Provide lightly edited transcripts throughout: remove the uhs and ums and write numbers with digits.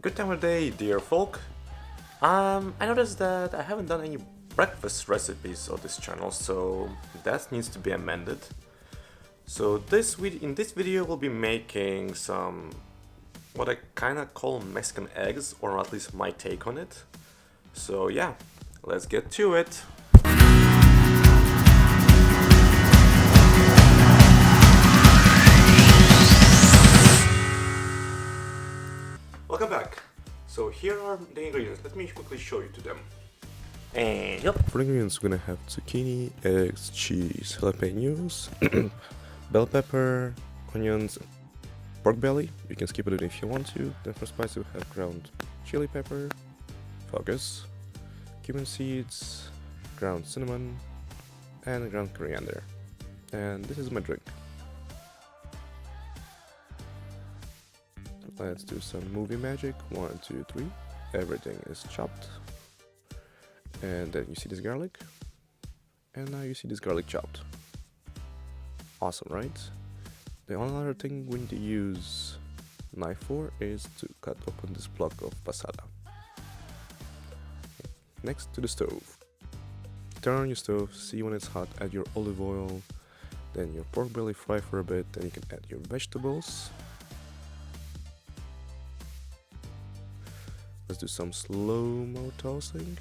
Good time of day, dear folk. I noticed that I haven't done any breakfast recipes on this channel, so that needs to be amended. So in this video we'll be making some what I kinda call Mexican eggs, or at least my take on it. So yeah, let's get to it. Welcome back. So here are the ingredients. Let me quickly show you to them. And yep. For the ingredients, we're gonna have zucchini, eggs, cheese, jalapenos, bell pepper, onions, pork belly. You can skip it if you want to. Then for spice, we have ground chili pepper, focus, cumin seeds, ground cinnamon, and ground coriander. And this is my drink. Let's do some movie magic. 1, 2, 3. Everything is chopped. And then you see this garlic. And now you see this garlic chopped. Awesome, right? The only other thing we need to use knife for is to cut open this block of passata. Next, to the stove. Turn on your stove, see when it's hot, add your olive oil, then your pork belly, fry for a bit, then you can add your vegetables. Let's do some slow-mo toasting.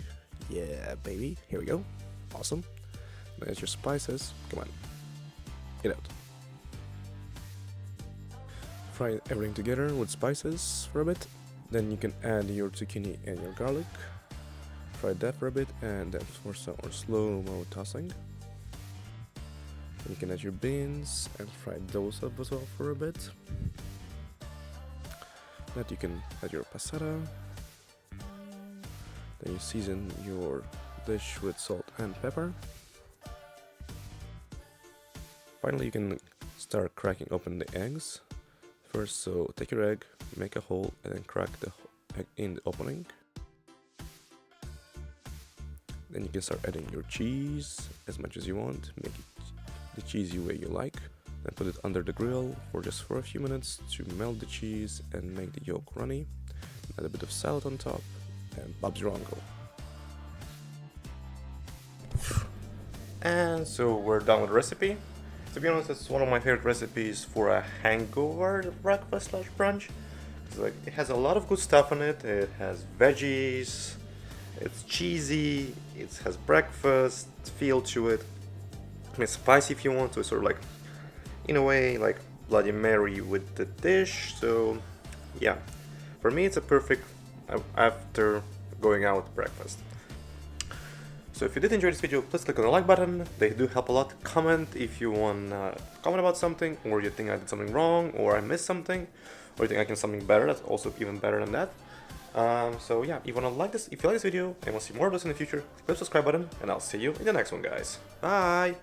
Yeah, baby. Here we go. Awesome. There's your spices. Come on. Get out. Fry everything together with spices for a bit. Then you can add your zucchini and your garlic. Fry that for a bit, and then for some more slow-mo tossing. Then you can add your beans and fry those up as well for a bit. Then you can add your passata. Then you season your dish with salt and pepper. Finally, you can start cracking open the eggs. First, so take your egg, make a hole, and then crack the egg in the opening. Then you can start adding your cheese as much as you want. Make it the cheesy way you like. Then put it under the grill for a few minutes to melt the cheese and make the yolk runny. Add a bit of salad on top. And Bob's your uncle. And so we're done with the recipe. To be honest, it's one of my favorite recipes for a hangover breakfast / brunch. Like, it has a lot of good stuff in it. It has veggies, it's cheesy, it has breakfast feel to it. It's spicy if you want to, sort of like, in a way, like Bloody Mary with the dish. So yeah, for me it's a perfect after going out with breakfast. So if you did enjoy this video, please click on the like button. They do help a lot. Comment if you want to comment about something, or you think I did something wrong, or I missed something, or you think I can do something better. That's also even better than that. So yeah, if you like this video and want to see more of this in the future, click the subscribe button, and I'll see you in the next one, guys. Bye!